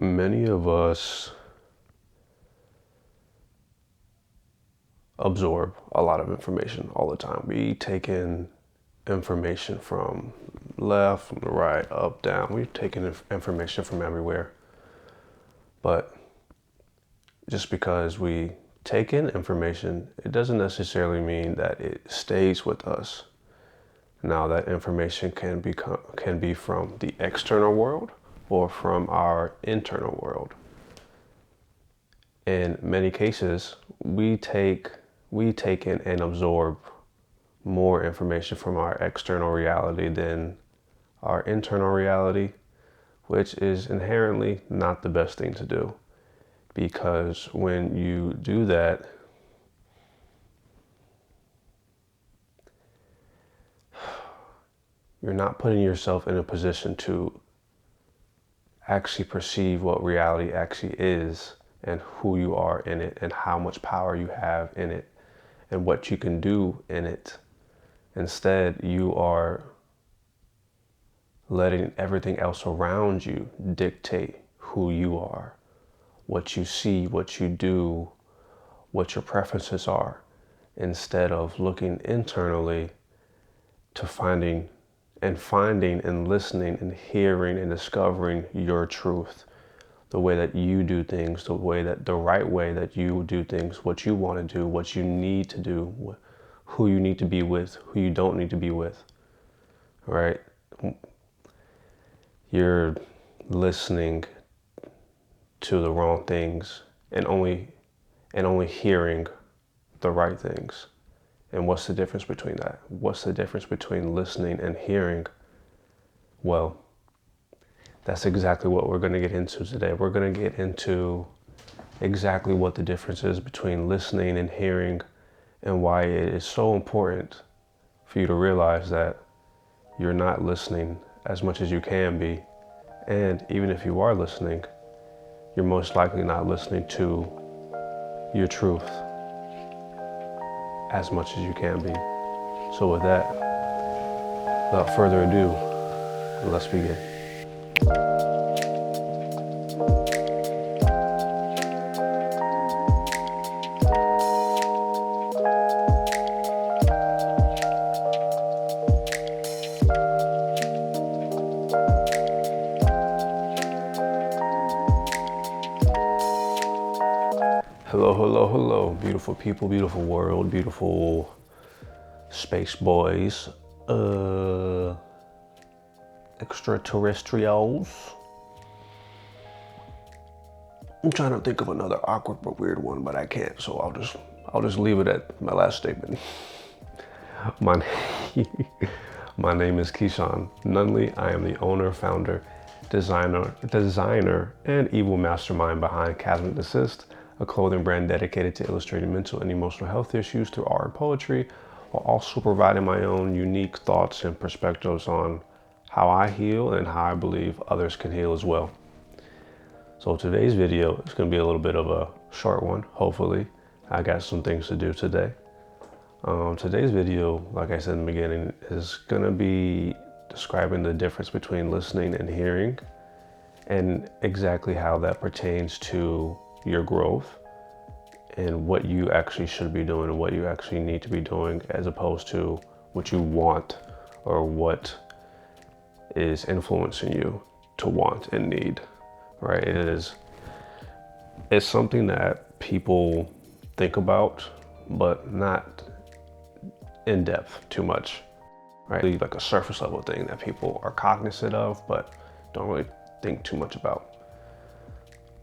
Many of us absorb a lot of information all the time. We take in information from left, from the right, up, down. We've taken information from everywhere. But just because we take in information, it doesn't necessarily mean that it stays with us. Now, that information can be from the external world or from our internal world. In many cases, we take in and absorb more information from our external reality than our internal reality, which is inherently not the best thing to do. Because when you do that, you're not putting yourself in a position to actually perceive what reality actually is and who you are in it and how much power you have in it and what you can do in it. Instead, you are letting everything else around you dictate who you are, what you see, what you do, what your preferences are, instead of looking internally to finding and listening and hearing and discovering your truth, the way that you do things, the right way that you do things, what you want to do, what you need to do, who you need to be with, who you don't need to be with, right? You're listening to the wrong things and only hearing the right things. And what's the difference between that? What's the difference between listening and hearing? Well, that's exactly what we're going to get into today. We're going to get into exactly what the difference is between listening and hearing and why it is so important for you to realize that you're not listening as much as you can be. And even if you are listening, you're most likely not listening to your truth as much as you can be. So with that, without further ado, let's begin. Hello, hello, hello, beautiful people, beautiful world, beautiful space boys, extraterrestrials. I'm trying to think of another awkward but weird one, but I can't, so I'll just leave it at my last statement. My name is Keyshawn Nunley. I am the owner, founder, designer, and evil mastermind behind Chasmic Assist, a clothing brand dedicated to illustrating mental and emotional health issues through art and poetry, while also providing my own unique thoughts and perspectives on how I heal and how I believe others can heal as well. So today's video is going to be a little bit of a short one, hopefully. I got some things to do today. Today's video, like I said in the beginning, is going to be describing the difference between listening and hearing and exactly how that pertains to your growth and what you actually should be doing and what you actually need to be doing, as opposed to what you want or what is influencing you to want and need, right? It's something that people think about, but not in depth too much, right? Like a surface level thing that people are cognizant of, but don't really think too much about.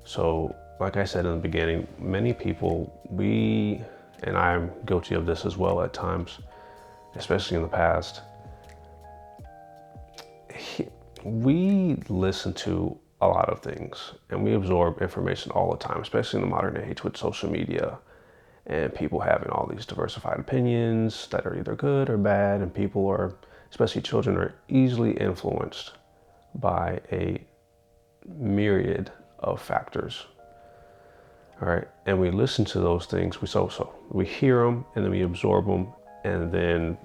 So, like I said in the beginning, many people, and I'm guilty of this as well at times, especially in the past, we listen to a lot of things and we absorb information all the time, especially in the modern age with social media and people having all these diversified opinions that are either good or bad, and people are, especially children, are easily influenced by a myriad of factors. All right, and we listen to those things. We hear them and then we absorb them, and then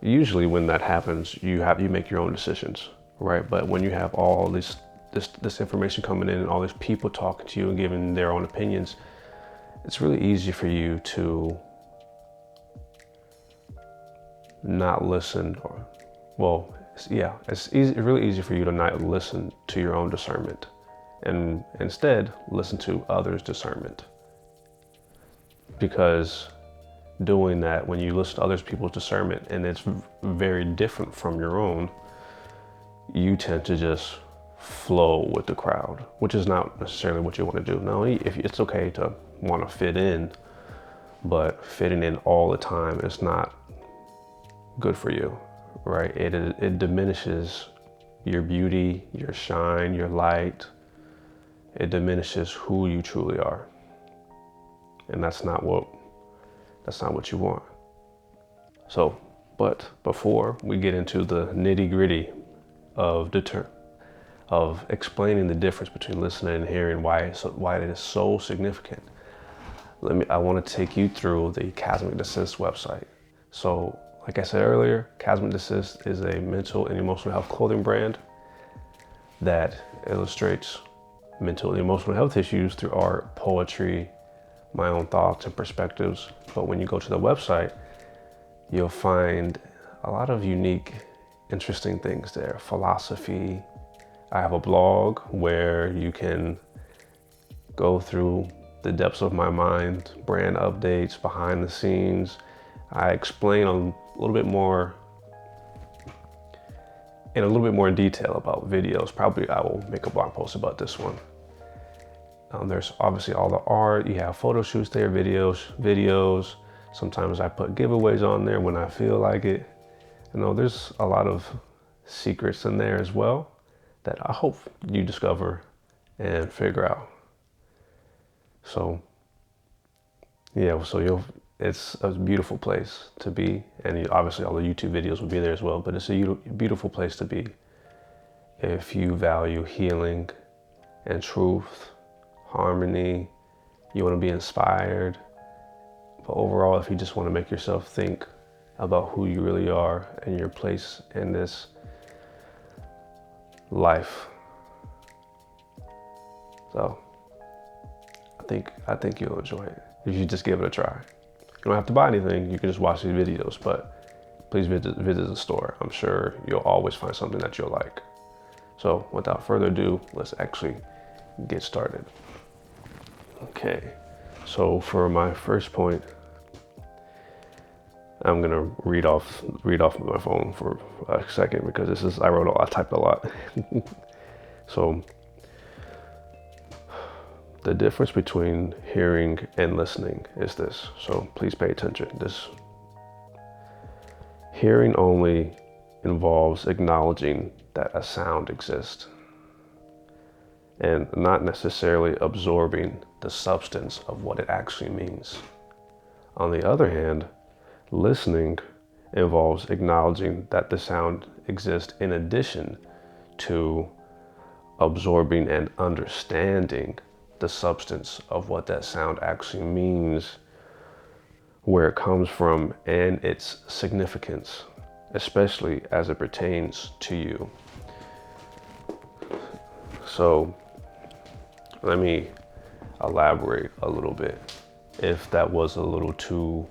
usually when that happens, you make your own decisions, right? But when you have all this this information coming in and all these people talking to you and giving their own opinions, it's really easy for you to not listen, or, well, it's really easy for you to not listen to your own discernment and instead listen to others' discernment. Because doing that, when you listen to other people's discernment and it's very different from your own, you tend to just flow with the crowd, which is not necessarily what you want to do. Not only if it's okay to want to fit in, but fitting in all the time is not good for you, right? It diminishes your beauty, your shine, your light. It diminishes who you truly are, and that's not what you want. So, but before we get into the nitty-gritty of explaining the difference between listening and hearing, why it is so significant, I want to take you through the Cosmic Desist website. So, like I said earlier, Cosmic Desist is a mental and emotional health clothing brand that illustrates mental and emotional health issues through art, poetry, my own thoughts and perspectives. But when you go to the website, you'll find a lot of unique, interesting things there. Philosophy. I have a blog where you can go through the depths of my mind, brand updates, behind the scenes. I explain a little bit more in detail about videos. Probably I will make a blog post about this one. There's obviously all the art. You have photo shoots there, videos. Sometimes I put giveaways on there when I feel like it. There's a lot of secrets in there as well that I hope you discover and figure out. So, it's a beautiful place to be. And obviously all the YouTube videos will be there as well, but it's a beautiful place to be if you value healing and truth, harmony, you want to be inspired. But overall, if you just want to make yourself think about who you really are and your place in this life. So I think you'll enjoy it if you just give it a try. You don't have to buy anything. You can just watch these videos, but please visit the store. I'm sure you'll always find something that you'll like. So without further ado, let's actually get started. Okay, so for my first point, I'm gonna read off my phone for a second because I typed a lot. So the difference between hearing and listening is this. So please pay attention. Hearing only involves acknowledging that a sound exists and not necessarily absorbing the substance of what it actually means. On the other hand, listening involves acknowledging that the sound exists in addition to absorbing and understanding the substance of what that sound actually means, where it comes from, and its significance, especially as it pertains to you. So let me elaborate a little bit if that was a little too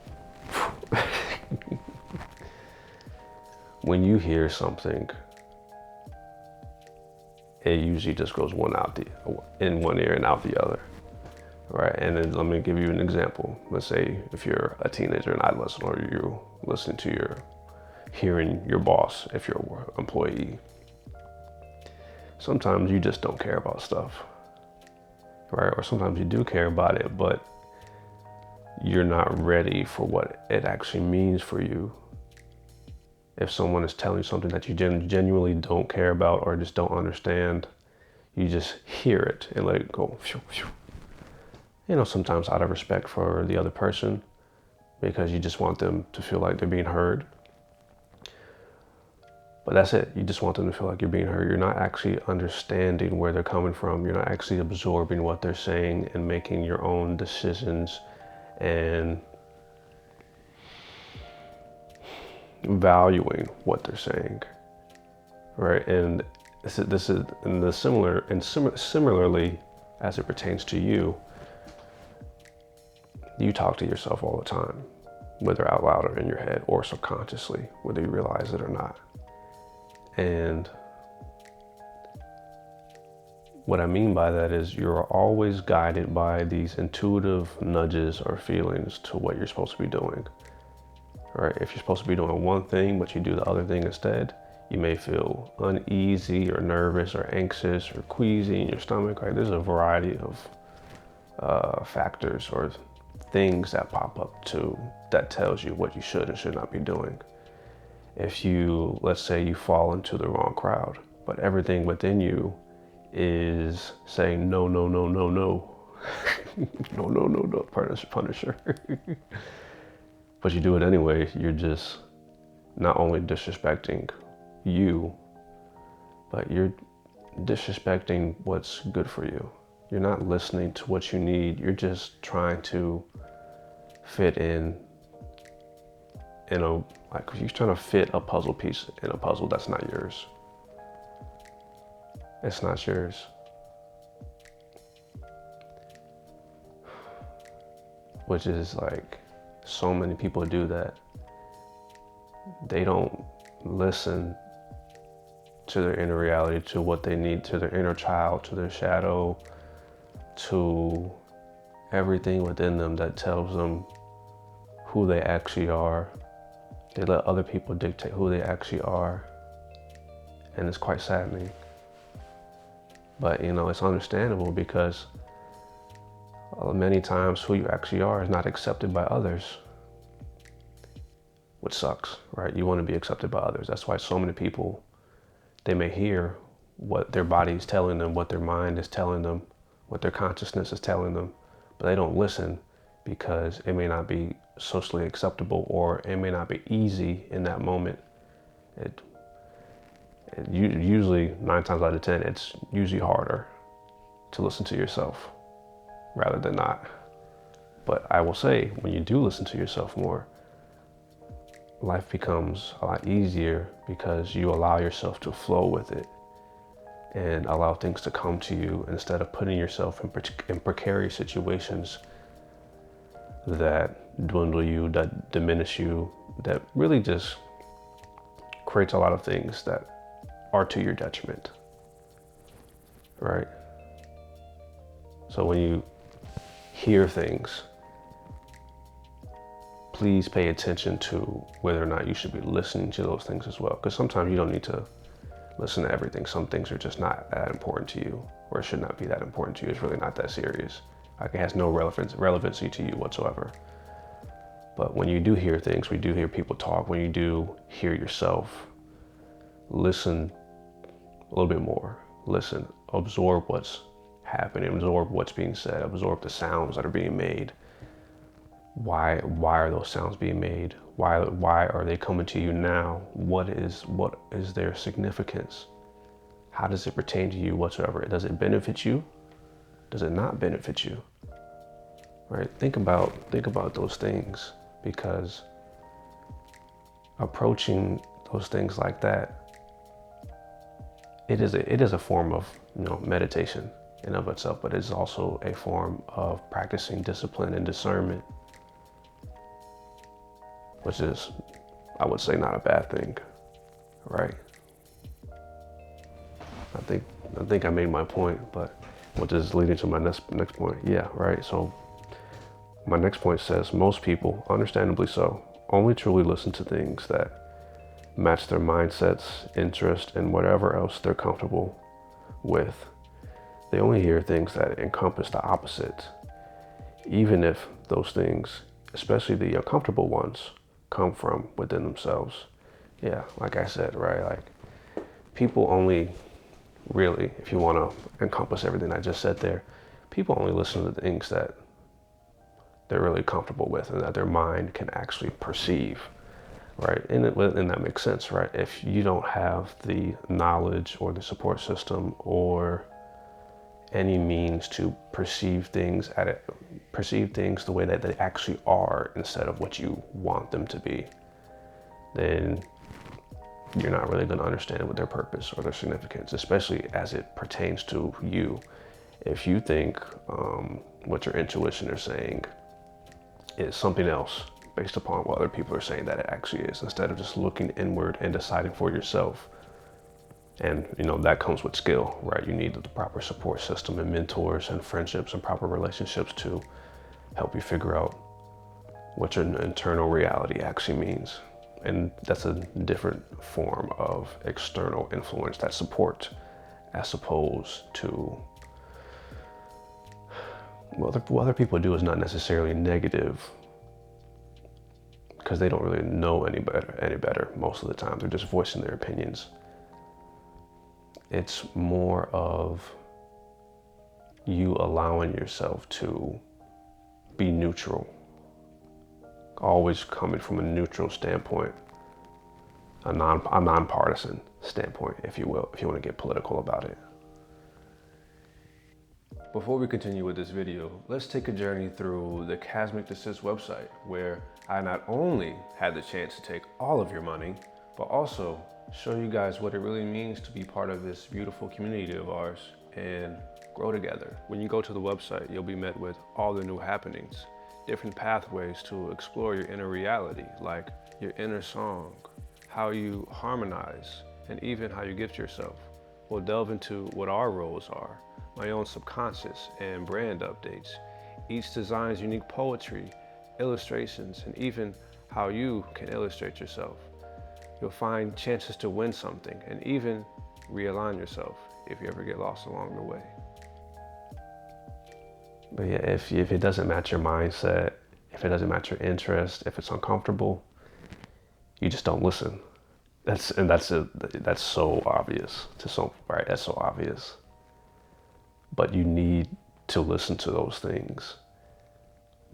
when you hear something, it usually just goes in one ear and out the other, right? And then let me give you an example. Let's say if you're a teenager and adolescent, or you're listening to hearing your boss if you're an employee. Sometimes you just don't care about stuff, right? Or sometimes you do care about it, but you're not ready for what it actually means for you. If someone is telling you something that you genuinely don't care about or just don't understand, you just hear it and let it go. Sometimes out of respect for the other person, because you just want them to feel like they're being heard. But that's it. You just want them to feel like you're being heard. You're not actually understanding where they're coming from. You're not actually absorbing what they're saying and making your own decisions and valuing what they're saying, right? And this is in the similarly as it pertains to you. You talk to yourself all the time, whether out loud or in your head or subconsciously, whether you realize it or not. And what I mean by that is you're always guided by these intuitive nudges or feelings to what you're supposed to be doing. Right? If you're supposed to be doing one thing, but you do the other thing instead, you may feel uneasy or nervous or anxious or queasy in your stomach. Right? There's a variety of factors or things that pop up that tells you what you should and should not be doing. If you, let's say you fall into the wrong crowd, but everything within you is saying no, no, no, no, no, no, no, no, no, Punisher. But you do it anyway. You're just not only disrespecting you, but you're disrespecting what's good for you. You're not listening to what you need. You're just trying to fit in like you're trying to fit a puzzle piece in a puzzle that's not yours. It's not yours. Which is like, so many people do that. They don't listen to their inner reality, to what they need, to their inner child, to their shadow, to everything within them that tells them who they actually are. They let other people dictate who they actually are. And it's quite saddening. But, it's understandable because many times who you actually are is not accepted by others, which sucks, right? You want to be accepted by others. That's why so many people, they may hear what their body is telling them, what their mind is telling them, what their consciousness is telling them, but they don't listen because it may not be socially acceptable or it may not be easy in that moment. It usually 9 times out of 10, it's usually harder to listen to yourself rather than not. But I will say, when you do listen to yourself more, life becomes a lot easier because you allow yourself to flow with it and allow things to come to you instead of putting yourself in precarious situations that dwindle you, that diminish you, that really just creates a lot of things that are to your detriment, right? So when you hear things, please pay attention to whether or not you should be listening to those things as well. Because sometimes you don't need to listen to everything. Some things are just not that important to you, or it should not be that important to you. It's really not that serious. Like, it has no relevancy to you whatsoever. But when you do hear things, when you do hear people talk, when you do hear yourself, listen a little bit more. Listen, absorb what's happening, absorb what's being said, absorb the sounds that are being made. Why are those sounds being made? Why are they coming to you now? What is their significance? How does it pertain to you whatsoever? Does it benefit you? Does it not benefit you? Right? Think about those things, because approaching those things like that, it is a form of meditation in of itself, but it's also a form of practicing discipline and discernment, which is, I would say, not a bad thing, right? I think I made my point, but which is leading to my next point. Yeah, right. So my next point says, most people, understandably so, only truly listen to things that match their mindsets, interest, and whatever else they're comfortable with. They only hear things that encompass the opposite, even if those things, especially the uncomfortable ones, come from within themselves. Yeah, like I said, right? Like, people only really, if you want to encompass everything I just said there, people only listen to the things that they're really comfortable with and that their mind can actually perceive, right? And that makes sense, right? If you don't have the knowledge or the support system or any means to perceive things the way that they actually are instead of what you want them to be, then you're not really going to understand what their purpose or their significance, especially as it pertains to you. If you think what your intuition is saying is something else based upon what other people are saying that it actually is, instead of just looking inward and deciding for yourself. And that comes with skill, right? You need the proper support system and mentors and friendships and proper relationships to help you figure out what your internal reality actually means. And that's a different form of external influence, that support, as opposed to what other people do is not necessarily negative, because they don't really know any better most of the time. They're just voicing their opinions. It's more of you allowing yourself to be neutral, always coming from a neutral standpoint, a nonpartisan standpoint, if you will, if you want to get political about it. Before we continue with this video, let's take a journey through the Cosmic Desist website, where I not only had the chance to take all of your money, but also show you guys what it really means to be part of this beautiful community of ours and grow together. When you go to the website, you'll be met with all the new happenings, different pathways to explore your inner reality, like your inner song, how you harmonize, and even how you gift yourself. We'll delve into what our roles are, my own subconscious and brand updates, each design's unique poetry, illustrations, and even how you can illustrate yourself. You'll find chances to win something and even realign yourself if you ever get lost along the way. But yeah, if it doesn't match your mindset, if it doesn't match your interest, if it's uncomfortable, you just don't listen. That's so obvious right? That's so obvious. But you need to listen to those things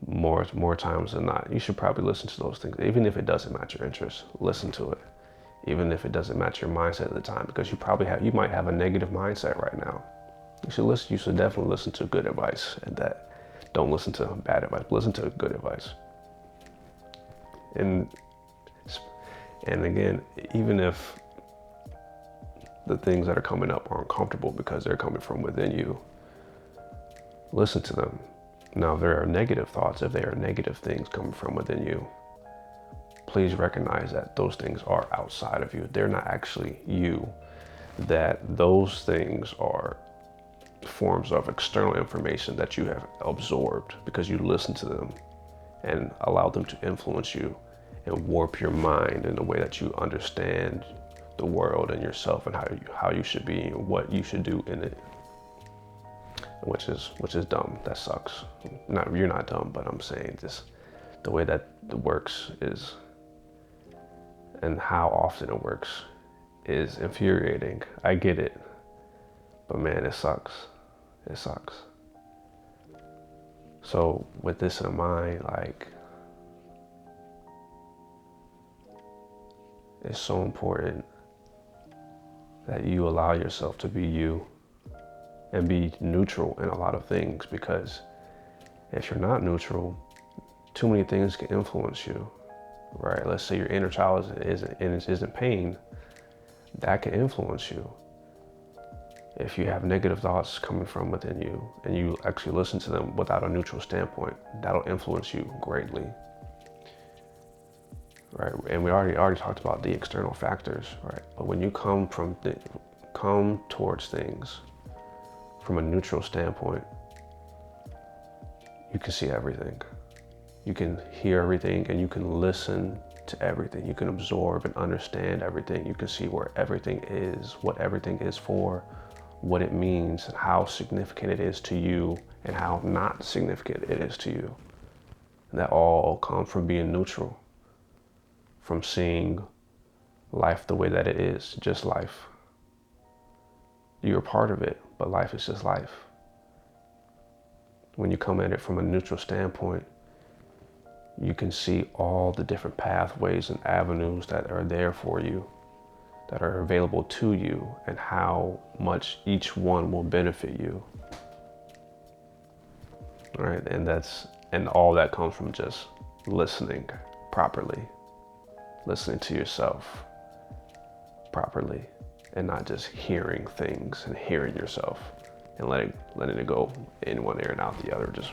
more times than not. You should probably listen to those things, even if it doesn't match your interest. Listen to it, even if it doesn't match your mindset at the time, because you might have a negative mindset right now. You should definitely listen to good advice, and that don't listen to bad advice. Listen to good advice. And again, even if the things that are coming up are uncomfortable because they're coming from within you, listen to them. Now, if there are negative thoughts, if there are negative things coming from within you, please recognize that those things are outside of you. They're not actually you. That those things are forms of external information that you have absorbed because you listen to them and allow them to influence you and warp your mind in the way that you understand the world and yourself and how you should be and what you should do in it. Which is dumb. That sucks. You're not dumb, but I'm saying just the way that it works is, and how often it works, is infuriating. I get it, but man, it sucks. It sucks. So with this in mind, it's so important that you allow yourself to be you and be neutral in a lot of things, because if you're not neutral, too many things can influence you, right? Let's say your inner child is in pain, that can influence you. If you have negative thoughts coming from within you and you actually listen to them without a neutral standpoint, that'll influence you greatly, right? And we already talked about the external factors, right? But when you come towards things from a neutral standpoint, you can see everything. You can hear everything and you can listen to everything. You can absorb and understand everything. You can see where everything is, what everything is for, what it means, and how significant it is to you and how not significant it is to you. And that all comes from being neutral, from seeing life the way that it is, just life. You're a part of it, but life is just life. When you come at it from a neutral standpoint, you can see all the different pathways and avenues that are there for you, that are available to you, and how much each one will benefit you. Right? And all that comes from just listening properly, listening to yourself, properly and not just hearing things and hearing yourself and letting it go in one ear and out the other. Just,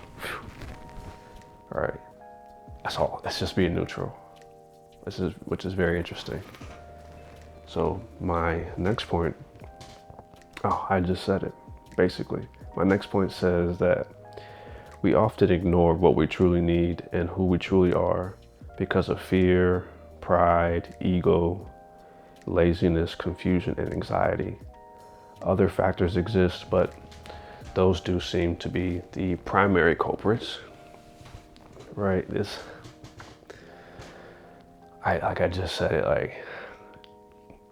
all right. That's all. That's just being neutral. Which is very interesting. So my next point, I just said it, basically. My next point says that we often ignore what we truly need and who we truly are because of fear, pride, ego, laziness, confusion, and anxiety. Other factors exist, but those do seem to be the primary culprits, right? Like I just said it, like,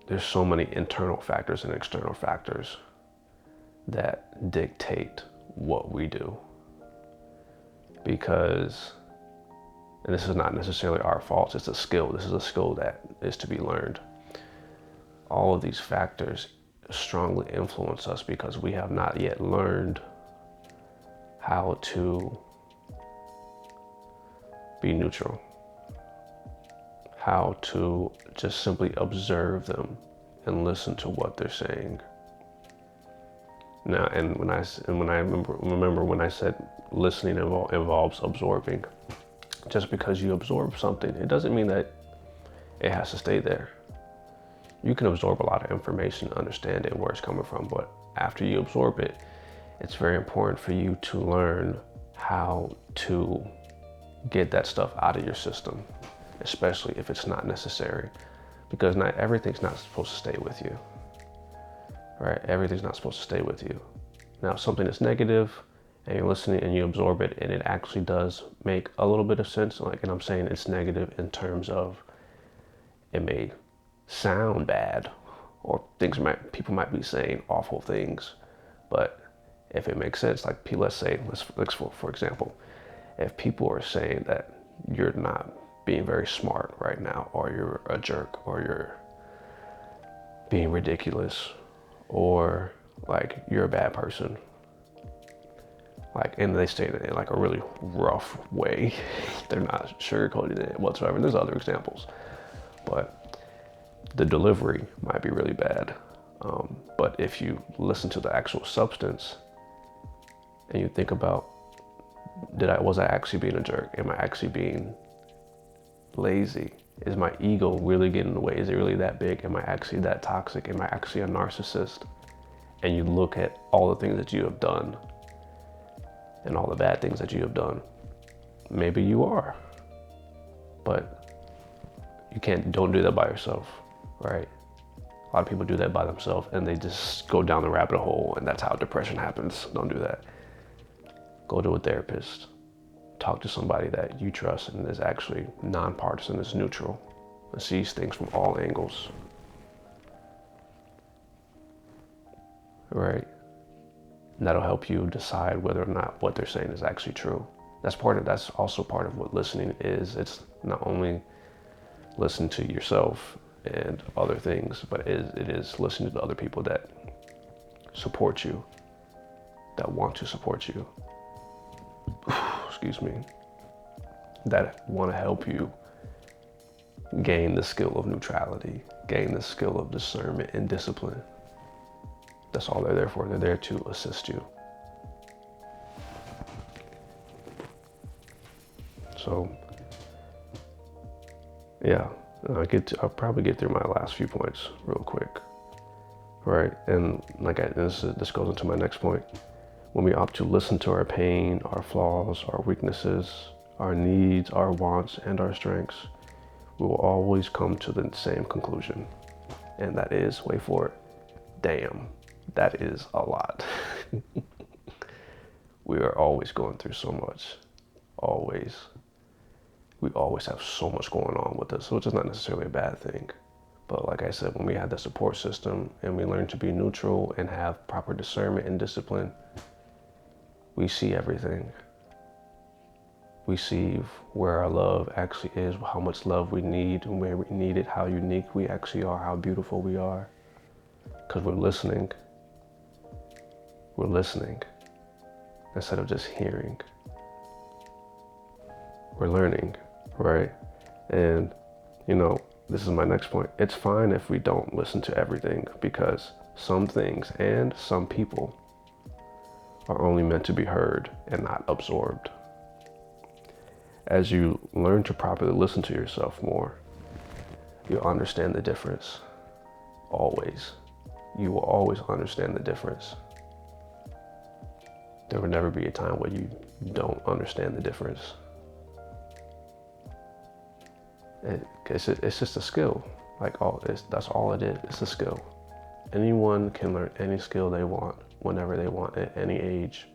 there's so many internal factors and external factors that dictate what we do. Because, and this is not necessarily our fault, it's a skill. This is a skill that is to be learned. All of these factors strongly influence us because we have not yet learned how to be neutral, how to just simply observe them and listen to what they're saying. Now, and when I remember when I said listening involves absorbing. Just because you absorb something, it doesn't mean that it has to stay there. You can absorb a lot of information, understand it and where it's coming from, but after you absorb it, it's very important for you to learn how to get that stuff out of your system, especially if it's not necessary, because not everything's not supposed to stay with you, right? Everything's not supposed to stay with you. Now, if something is negative and you're listening and you absorb it and it actually does make a little bit of sense, like, and I'm saying it's negative in terms of it may sound bad, or people might be saying awful things, but if it makes sense, like let's for example, if people are saying that you're not being very smart right now, or you're a jerk, or you're being ridiculous, or like you're a bad person, like, and they say it in like a really rough way, they're not sugarcoating it whatsoever. There's other examples, but the delivery might be really bad. But if you listen to the actual substance and you think about, was I actually being a jerk? Am I actually being lazy? Is my ego really getting in the way? Is it really that big? Am I actually that toxic? Am I actually a narcissist? And you look at all the things that you have done and all the bad things that you have done. Maybe you are, but don't do that by yourself, right? A lot of people do that by themselves and they just go down the rabbit hole, and that's how depression happens. Don't do that. Go to a therapist. Talk to somebody that you trust and is actually nonpartisan, is neutral, and sees things from all angles. Right? And that'll help you decide whether or not what they're saying is actually true. That's also part of what listening is. It's not only listen to yourself and other things, but it is listening to other people that support you, that want to support you. Excuse me. That want to help you gain the skill of neutrality, gain the skill of discernment and discipline. That's all they're there for. They're there to assist you. So, yeah, I'll probably get through my last few points real quick, right? And this goes into my next point. When we opt to listen to our pain, our flaws, our weaknesses, our needs, our wants, and our strengths, we will always come to the same conclusion. And that is, wait for it, damn, that is a lot. We are always going through so much. Always. We always have so much going on with us, which is not necessarily a bad thing. But like I said, when we have that support system and we learn to be neutral and have proper discernment and discipline, we see everything. We see where our love actually is, how much love we need and where we need it, how unique we actually are, how beautiful we are. Because we're listening. We're listening instead of just hearing. We're learning, right? And, this is my next point. It's fine if we don't listen to everything, because some things and some people are only meant to be heard and not absorbed. As you learn to properly listen to yourself more, you'll understand the difference. Always. You will always understand the difference. There will never be a time where you don't understand the difference. It's just a skill. That's all it is. It's a skill. Anyone can learn any skill they want, whenever they want, at any age.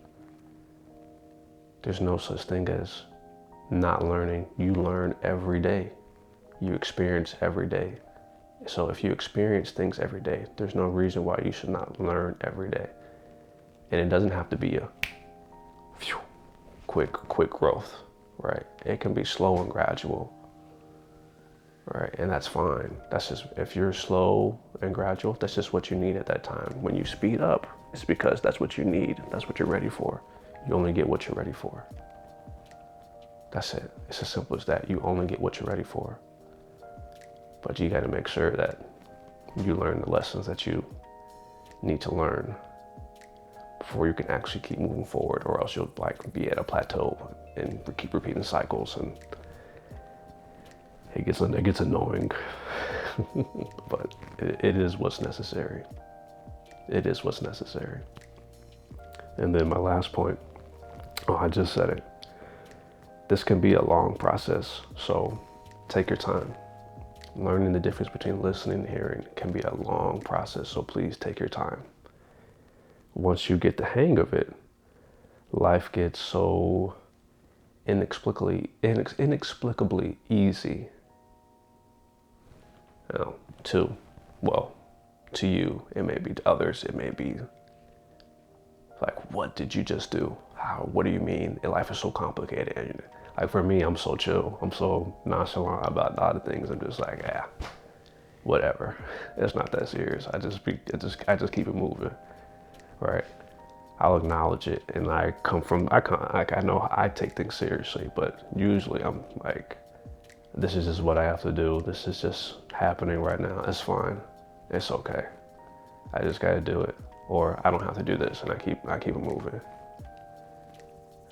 There's no such thing as not learning. You learn every day. You experience every day. So if you experience things every day, there's no reason why you should not learn every day. And it doesn't have to be a quick growth, right? It can be slow and gradual, right? And that's fine. That's just, if you're slow and gradual, that's just what you need at that time. When you speed up, it's because that's what you need. That's what you're ready for. You only get what you're ready for. That's it. It's as simple as that. You only get what you're ready for. But you got to make sure that you learn the lessons that you need to learn before you can actually keep moving forward, or else you'll be at a plateau and keep repeating cycles, and it gets annoying. But it is what's necessary. It is what's necessary. And then my last point, I just said it. This can be a long process, so take your time. Learning the difference between listening and hearing can be a long process, so please take your time. Once you get the hang of it, life gets so inexplicably easy. To you, it may be. To others, it may be like, what did you just do? How? What do you mean? Life is so complicated. And like for me, I'm so chill. I'm so nonchalant about a lot of things. I'm just like, yeah, whatever. It's not that serious. I just keep it moving, right? I'll acknowledge it, and I know I take things seriously, but usually I'm like, this is just what I have to do. This is just happening right now. It's fine. It's okay. I just got to do it, or I don't have to do this, and I keep it moving.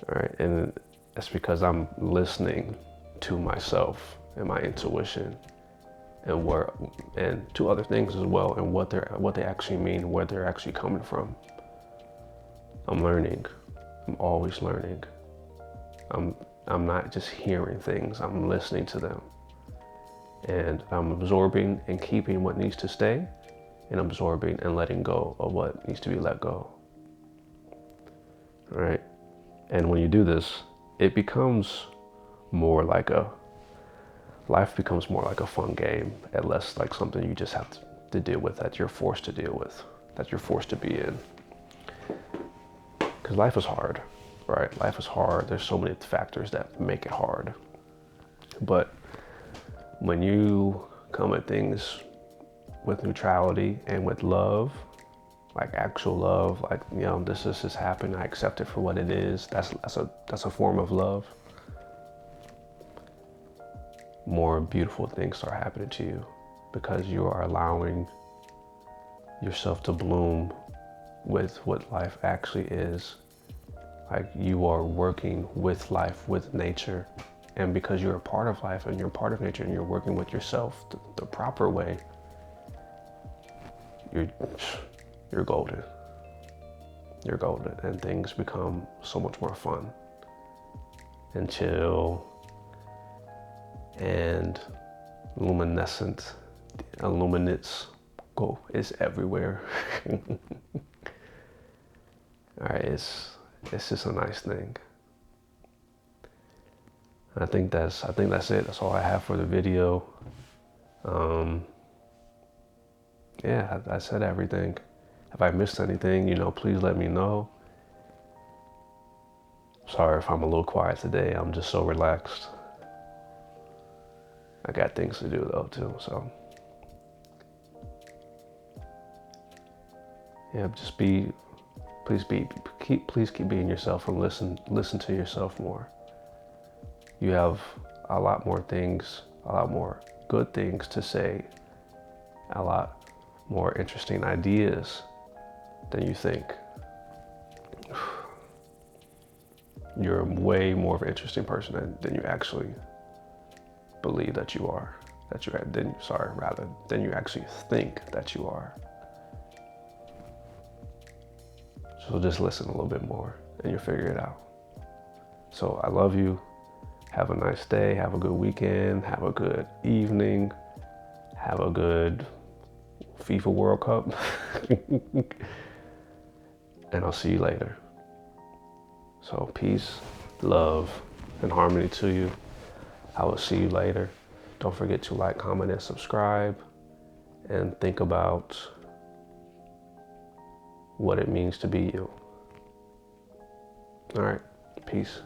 All right, and that's because I'm listening to myself and my intuition, and to other things as well, and what they actually mean, where they're actually coming from. I'm learning. I'm always learning. I'm not just hearing things. I'm listening to them, and I'm absorbing and keeping what needs to stay, and absorbing and letting go of what needs to be let go. All right. And when you do this, life becomes more like a fun game, and less like something you just have to deal with, that you're forced to deal with, that you're forced to be in. Because life is hard, right? Life is hard. There's so many factors that make it hard. But when you come at things with neutrality and with love, like actual love, like, this has happened, I accept it for what it is. That's a form of love. More beautiful things start happening to you, because you are allowing yourself to bloom with what life actually is. Like, you are working with life, with nature, and because you're a part of life and you're a part of nature, and you're working with yourself the proper way, you're golden. You're golden, and things become so much more fun and chill and luminescent. Illuminates is everywhere. All right, it's just a nice thing. I think that's it. That's all I have for the video. Yeah, I said everything. If I missed anything, please let me know. Sorry if I'm a little quiet today. I'm just so relaxed. I got things to do though too, so. Yeah, please keep being yourself, and listen to yourself more. You have a lot more things, a lot more good things to say, a lot more interesting ideas than you think. You're way more of an interesting person than you actually believe that you are. Than you actually think that you are. So just listen a little bit more and you'll figure it out. So I love you. Have a nice day. Have a good weekend. Have a good evening. Have a good FIFA World Cup. And I'll see you later. So peace, love, and harmony to you. I will see you later. Don't forget to like, comment, and subscribe. And think about what it means to be you. All right, peace.